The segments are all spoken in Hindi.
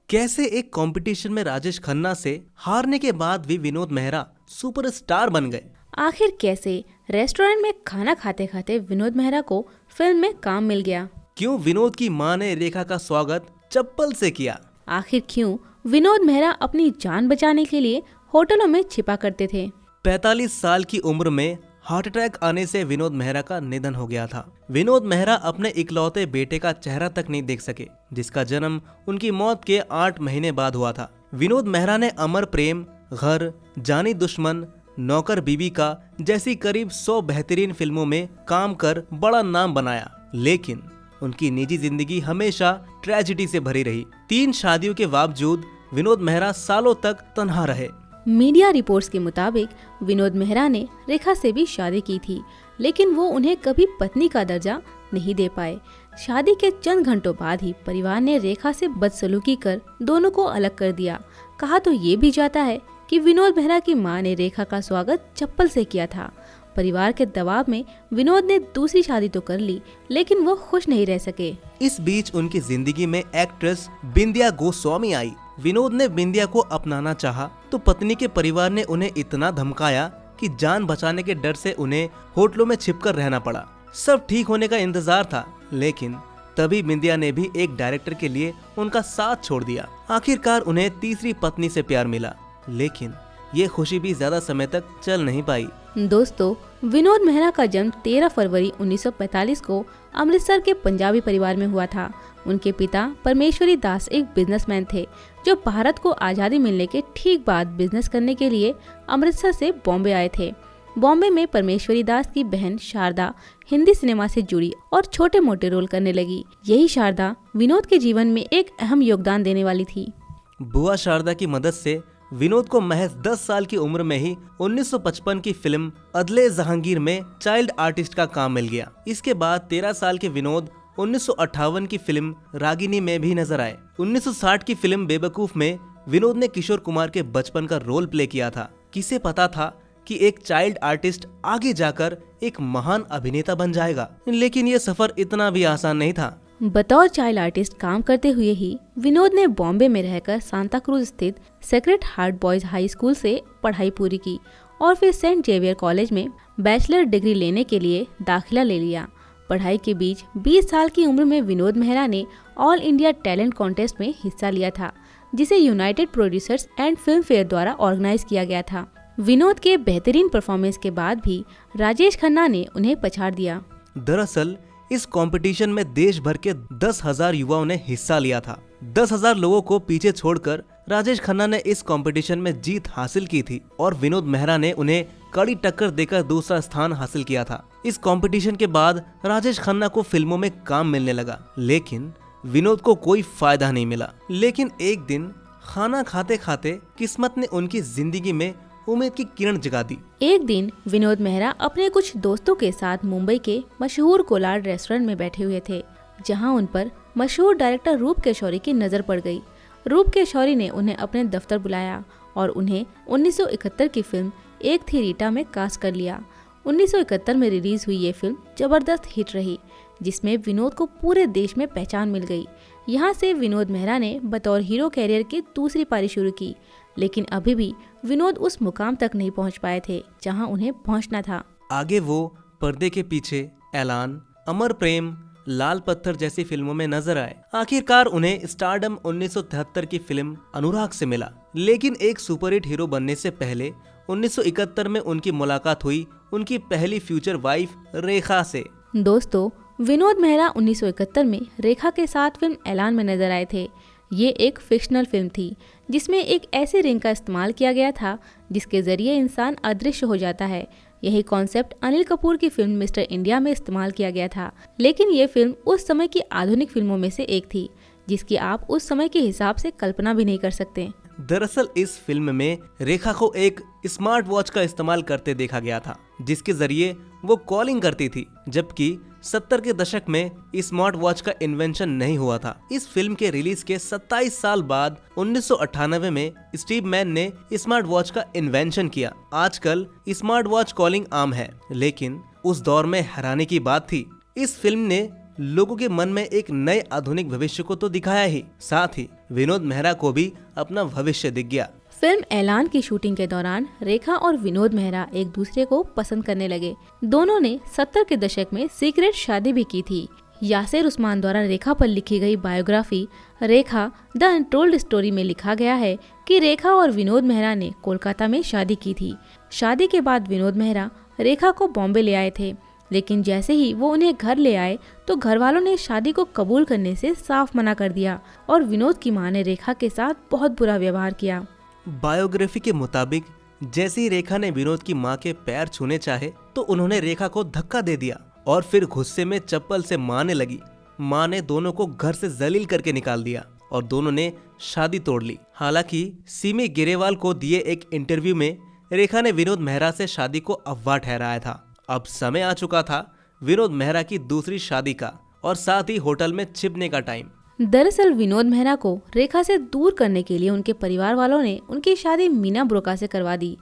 कैसे एक कंपटीशन में राजेश खन्ना से हारने के बाद भी विनोद मेहरा सुपरस्टार बन गए। आखिर कैसे रेस्टोरेंट में खाना खाते खाते विनोद मेहरा को फिल्म में काम मिल गया। क्यों विनोद की मां ने रेखा का स्वागत चप्पल से किया। आखिर क्यों विनोद मेहरा अपनी जान बचाने के लिए होटलों में छिपा करते थे। 45 साल की उम्र में हार्ट अटैक आने से विनोद मेहरा का निधन हो गया था। विनोद मेहरा अपने इकलौते बेटे का चेहरा तक नहीं देख सके, जिसका जन्म उनकी मौत के 8 महीने बाद हुआ था। विनोद मेहरा ने अमर प्रेम, घर, जानी दुश्मन, नौकर बीबी का जैसी करीब 100 बेहतरीन फिल्मों में काम कर बड़ा नाम बनाया, लेकिन उनकी निजी जिंदगी हमेशा ट्रेजेडी से भरी रही। 3 शादियों के बावजूद विनोद मेहरा सालों तक तन्हा रहे। मीडिया रिपोर्ट्स के मुताबिक विनोद मेहरा ने रेखा से भी शादी की थी, लेकिन वो उन्हें कभी पत्नी का दर्जा नहीं दे पाए। शादी के चंद घंटों बाद ही परिवार ने रेखा से बदसलूकी कर दोनों को अलग कर दिया। कहा तो ये भी जाता है कि विनोद मेहरा की मां ने रेखा का स्वागत चप्पल से किया था। परिवार के दबाव में विनोद ने दूसरी शादी तो कर ली, लेकिन वो खुश नहीं रह सके। इस बीच उनकी जिंदगी में एक्ट्रेस बिंदिया गोस्वामी आई। विनोद ने बिंदिया को अपनाना चाहा तो पत्नी के परिवार ने उन्हें इतना धमकाया कि जान बचाने के डर से उन्हें होटलों में छिपकर रहना पड़ा। सब ठीक होने का इंतजार था, लेकिन तभी बिंदिया ने भी एक डायरेक्टर के लिए उनका साथ छोड़ दिया। आखिरकार उन्हें तीसरी पत्नी से प्यार मिला, लेकिन ये खुशी भी ज्यादा समय तक चल नहीं पाई। दोस्तों, विनोद मेहरा का जन्म 13 फरवरी 1945 को अमृतसर के पंजाबी परिवार में हुआ था। उनके पिता परमेश्वरी दास एक बिजनेसमैन थे, जो भारत को आज़ादी मिलने के ठीक बाद बिजनेस करने के लिए अमृतसर से बॉम्बे आए थे। बॉम्बे में परमेश्वरी दास की बहन शारदा हिंदी सिनेमा से जुड़ी और छोटे मोटे रोल करने लगी। यही शारदा विनोद के जीवन में एक अहम योगदान देने वाली थी। बुआ शारदा की मदद से विनोद को महज 10 साल की उम्र में ही 1955 की फिल्म अदले जहांगीर में चाइल्ड आर्टिस्ट का काम मिल गया। इसके बाद 13 साल के विनोद 1958 की फिल्म रागिनी में भी नजर आए। 1960 की फिल्म बेवकूफ में विनोद ने किशोर कुमार के बचपन का रोल प्ले किया था। किसे पता था कि एक चाइल्ड आर्टिस्ट आगे जाकर एक महान अभिनेता बन जाएगा, लेकिन ये सफर इतना भी आसान नहीं था। बतौर चाइल्ड आर्टिस्ट काम करते हुए ही विनोद ने बॉम्बे में रहकर सांता क्रूज स्थित sacred heart boys high school से पढ़ाई पूरी की और फिर सेंट जेवियर कॉलेज में बैचलर डिग्री लेने के लिए दाखिला ले लिया। पढ़ाई के बीच 20 साल की उम्र में विनोद मेहरा ने ऑल इंडिया टैलेंट कॉन्टेस्ट में हिस्सा लिया था, जिसे United producers and film fair द्वारा ऑर्गेनाइज किया गया था। विनोद के बेहतरीन परफॉर्मेंस के बाद भी राजेश खन्ना ने उन्हें पछाड़ दिया। दरअसल इस कंपटीशन में देश भर के 10,000 युवाओं ने हिस्सा लिया था। 10,000 लोगों को पीछे छोड़कर राजेश खन्ना ने इस कंपटीशन में जीत हासिल की थी और विनोद मेहरा ने उन्हें कड़ी टक्कर देकर दूसरा स्थान हासिल किया था। इस कंपटीशन के बाद राजेश खन्ना को फिल्मों में काम मिलने लगा, लेकिन विनोद को कोई फायदा नहीं मिला। लेकिन एक दिन खाना खाते खाते किस्मत ने उनकी जिंदगी में उम्मीद की किरण जगा दी। एक दिन विनोद मेहरा अपने कुछ दोस्तों के साथ मुंबई के मशहूर कोलार रेस्टोरेंट में बैठे हुए थे, जहां उन पर मशहूर डायरेक्टर रूप केशौरी की नजर पड़ गई। रूप केशौरी ने उन्हें अपने दफ्तर बुलाया और उन्हें 1971 की फिल्म एक थी रीटा में कास्ट कर लिया। 1971 में रिलीज हुई ये फिल्म जबरदस्त हिट रही, जिसमें विनोद को पूरे देश में पहचान मिल गई। यहाँ से विनोद मेहरा ने बतौर हीरो कैरियर की दूसरी पारी शुरू की, लेकिन अभी भी विनोद उस मुकाम तक नहीं पहुंच पाए थे जहां उन्हें पहुंचना था। आगे वो पर्दे के पीछे, ऐलान, अमर प्रेम, लाल पत्थर जैसी फिल्मों में नजर आए। आखिरकार उन्हें स्टारडम 1973 की फिल्म अनुराग से मिला, लेकिन एक सुपरहिट हीरो बनने से पहले 1971 में उनकी मुलाकात हुई उनकी पहली फ्यूचर वाइफ रेखा से। दोस्तों, विनोद मेहरा 1971 में रेखा के साथ फिल्म ऐलान में नजर आए थे। ये एक फिक्शनल फिल्म थी, जिसमें एक ऐसी रिंग का इस्तेमाल किया गया था जिसके जरिए इंसान अदृश्य हो जाता है। यही कॉन्सेप्ट अनिल कपूर की फिल्म मिस्टर इंडिया में इस्तेमाल किया गया था, लेकिन ये फिल्म उस समय की आधुनिक फिल्मों में से एक थी, जिसकी आप उस समय के हिसाब से कल्पना भी नहीं कर सकते। दरअसल इस फिल्म में रेखा को एक स्मार्ट वॉच का इस्तेमाल करते देखा गया था, जिसके जरिए वो कॉलिंग करती थी, जबकि 70 के दशक में स्मार्ट वॉच का इन्वेंशन नहीं हुआ था। इस फिल्म के रिलीज के 27 साल बाद 1998 में स्टीव मैन ने स्मार्ट वॉच का इन्वेंशन किया। आजकल स्मार्ट वॉच कॉलिंग आम है, लेकिन उस दौर में हैरानी की बात थी, इस फिल्म ने लोगों के मन में एक नए आधुनिक भविष्य को तो दिखाया ही, साथ ही विनोद मेहरा को भी अपना भविष्य दिख गया। फिल्म ऐलान की शूटिंग के दौरान रेखा और विनोद मेहरा एक दूसरे को पसंद करने लगे। दोनों ने 70 के दशक में सीक्रेट शादी भी की थी। यासिर उस्मान द्वारा रेखा पर लिखी गई biography Rekha the untold story में लिखा गया है कि रेखा और विनोद मेहरा ने कोलकाता में शादी की थी। शादी के बाद विनोद मेहरा रेखा को बॉम्बे ले आए थे, लेकिन जैसे ही वो उन्हें घर ले आए तो घर वालों ने शादी को कबूल करने से साफ मना कर दिया और विनोद की मां ने रेखा के साथ बहुत बुरा व्यवहार किया। बायोग्राफी के मुताबिक जैसे ही रेखा ने विनोद की मां के पैर छूने चाहे तो उन्होंने रेखा को धक्का दे दिया और फिर गुस्से में चप्पल से मारने लगी। मां ने दोनों को घर से जलील करके निकाल दिया और दोनों ने शादी तोड़ ली। हालांकि सिमी गिरेवाल को दिए एक इंटरव्यू में रेखा ने विनोद मेहरा से शादी को अफवाह ठहराया था। अब समय आ चुका था विनोद मेहरा की दूसरी शादी का और साथ ही होटल में छिपने का टाइम। दरअसल विनोद मेहरा को रेखा से दूर करने के लिए उनके परिवार वालों ने उनकी शादी मीना ब्रोका से करवा दी।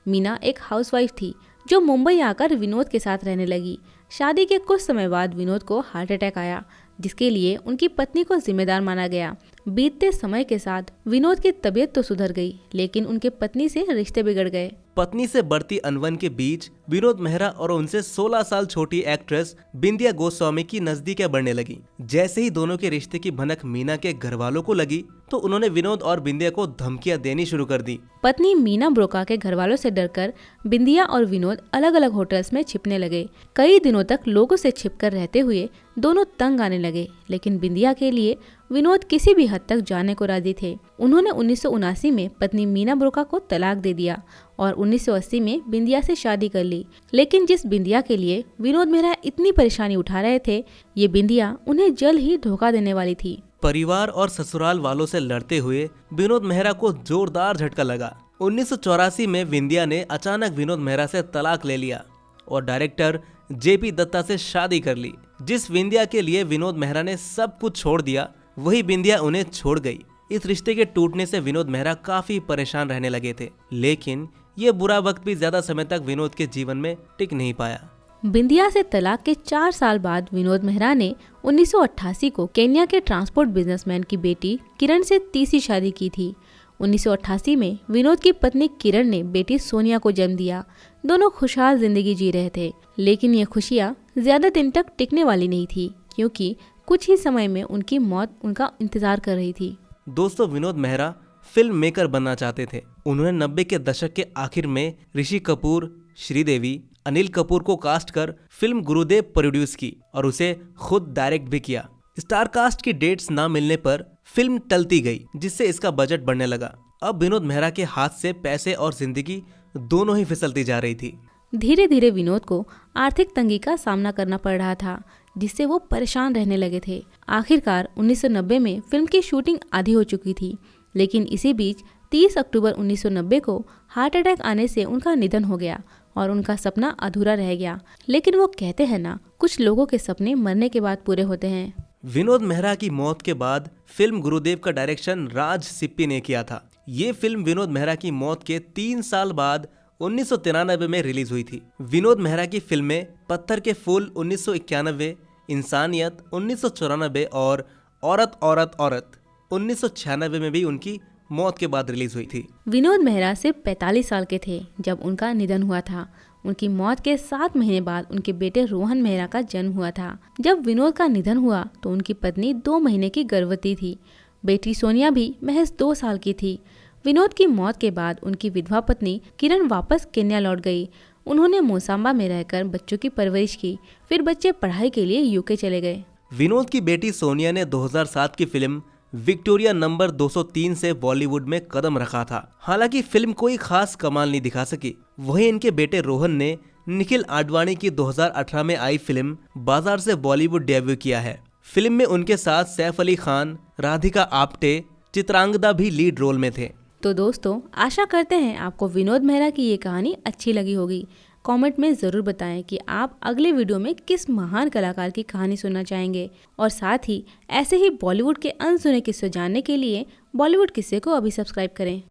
मीना एक हाउसवाइफ थी जो मुंबई आकर विनोद के साथ रहने लगी। शादी के कुछ समय बाद विनोद को हार्ट अटैक आया, जिसके लिए उनकी पत्नी को जिम्मेदार माना गया। बीतते समय के साथ विनोद की तबीयत तो सुधर गई, लेकिन उनके पत्नी से रिश्ते बिगड़ गए। पत्नी से बढ़ती अनबन के बीच विनोद मेहरा और उनसे 16 साल छोटी एक्ट्रेस बिंदिया गोस्वामी की नजदीकें बढ़ने लगी। जैसे ही दोनों के रिश्ते की भनक मीना के घर वालों को लगी तो उन्होंने विनोद और बिंदिया को धमकियां देनी शुरू कर दी। पत्नी मीना ब्रोका के घर वालों से डरकर बिंदिया और विनोद अलग अलग होटल्स में छिपने लगे। कई दिनों तक लोगों से छिपकर रहते हुए दोनों तंग आने लगे, लेकिन बिंदिया के लिए विनोद किसी भी हद तक जाने को राजी थे। उन्होंने 1979 में पत्नी मीना ब्रोका को तलाक दे दिया और 1980 में बिंदिया से शादी कर ली। लेकिन जिस बिंदिया के लिए विनोद मेहरा इतनी परेशानी उठा रहे थे, ये बिंदिया उन्हें जल्द ही धोखा देने वाली थी। परिवार और ससुराल वालों से लड़ते हुए विनोद मेहरा को जोरदार झटका लगा। 1984 में बिंदिया ने अचानक विनोद मेहरा से तलाक ले लिया और डायरेक्टर जेपी दत्ता से शादी कर ली। जिस बिंदिया के लिए विनोद मेहरा ने सब कुछ छोड़ दिया, वही बिंदिया उन्हें छोड़ गई। इस रिश्ते के टूटने से विनोद मेहरा काफी परेशान रहने लगे थे, लेकिन ये बुरा वक्त भी ज्यादा समय तक विनोद के जीवन में टिक नहीं पाया। बिंदिया से तलाक के 4 साल बाद विनोद मेहरा ने 1988 को केन्या के ट्रांसपोर्ट बिजनेसमैन की बेटी किरण से तीसरी शादी की थी। 1988 में विनोद की पत्नी किरण ने बेटी सोनिया को जन्म दिया। दोनों खुशहाल जिंदगी जी रहे थे, लेकिन ये खुशियाँ ज्यादा दिन तक टिकने वाली नहीं थी, क्योंकि कुछ ही समय में उनकी मौत उनका इंतजार कर रही थी। दोस्तों, विनोद मेहरा फिल्म मेकर बनना चाहते थे। उन्होंने 90 के दशक के आखिर में ऋषि कपूर, श्रीदेवी, अनिल कपूर को कास्ट कर फिल्म गुरुदेव प्रोड्यूस की और उसे खुद डायरेक्ट भी किया। स्टार कास्ट की डेट्स ना मिलने पर फिल्म टलती गई, जिससे इसका बजट बढ़ने लगा। अब विनोद मेहरा के हाथ से पैसे और जिंदगी दोनों ही फिसलती जा रही थी। धीरे धीरे विनोद को आर्थिक तंगी का सामना करना पड़ रहा था, जिससे वो परेशान रहने लगे थे। आखिरकार 1990 में फिल्म की शूटिंग आधी हो चुकी थी, लेकिन इसी बीच 30 अक्टूबर 1990 को हार्ट अटैक आने से उनका निधन हो गया और उनका सपना अधूरा रह गया। लेकिन वो कहते हैं ना, कुछ लोगों के सपने मरने के बाद पूरे होते हैं। विनोद मेहरा की मौत के बाद फिल्म गुरुदेव का डायरेक्शन राज सिप्पी ने किया था। ये फिल्म विनोद मेहरा की मौत के 3 साल बाद 1993 में रिलीज हुई थी। विनोद मेहरा की फिल्में पत्थर के फूल 1991, इंसानियत 1994 और औरत औरत औरत 1996 में भी उनकी मौत के बाद रिलीज हुई थी। विनोद मेहरा सिर्फ 45 साल के थे जब उनका निधन हुआ था। उनकी मौत के 7 महीने बाद उनके बेटे रोहन मेहरा का जन्म हुआ था। जब विनोद का निधन हुआ तो उनकी पत्नी 2 महीने की गर्भवती थी। बेटी सोनिया भी महज 2 साल की थी। विनोद की मौत के बाद उनकी विधवा पत्नी किरण वापस केन्या लौट गई। उन्होंने मोसाम्बा में रहकर बच्चों की परवरिश की। फिर बच्चे पढ़ाई के लिए यूके चले गए। विनोद की बेटी सोनिया ने 2007 की फिल्म विक्टोरिया नंबर 203 से बॉलीवुड में कदम रखा था। हालांकि फिल्म कोई खास कमाल नहीं दिखा सकी। वहीं इनके बेटे रोहन ने निखिल आडवाणी की 2018 में आई फिल्म बाजार से बॉलीवुड डेब्यू किया है। फिल्म में उनके साथ सैफ अली खान, राधिका आप्टे, चित्रांगदा भी लीड रोल में थे। तो दोस्तों, आशा करते हैं आपको विनोद मेहरा की ये कहानी अच्छी लगी होगी। कमेंट में ज़रूर बताएं कि आप अगले वीडियो में किस महान कलाकार की कहानी सुनना चाहेंगे, और साथ ही ऐसे ही बॉलीवुड के अनसुने किस्से जानने के लिए बॉलीवुड किस्से को अभी सब्सक्राइब करें।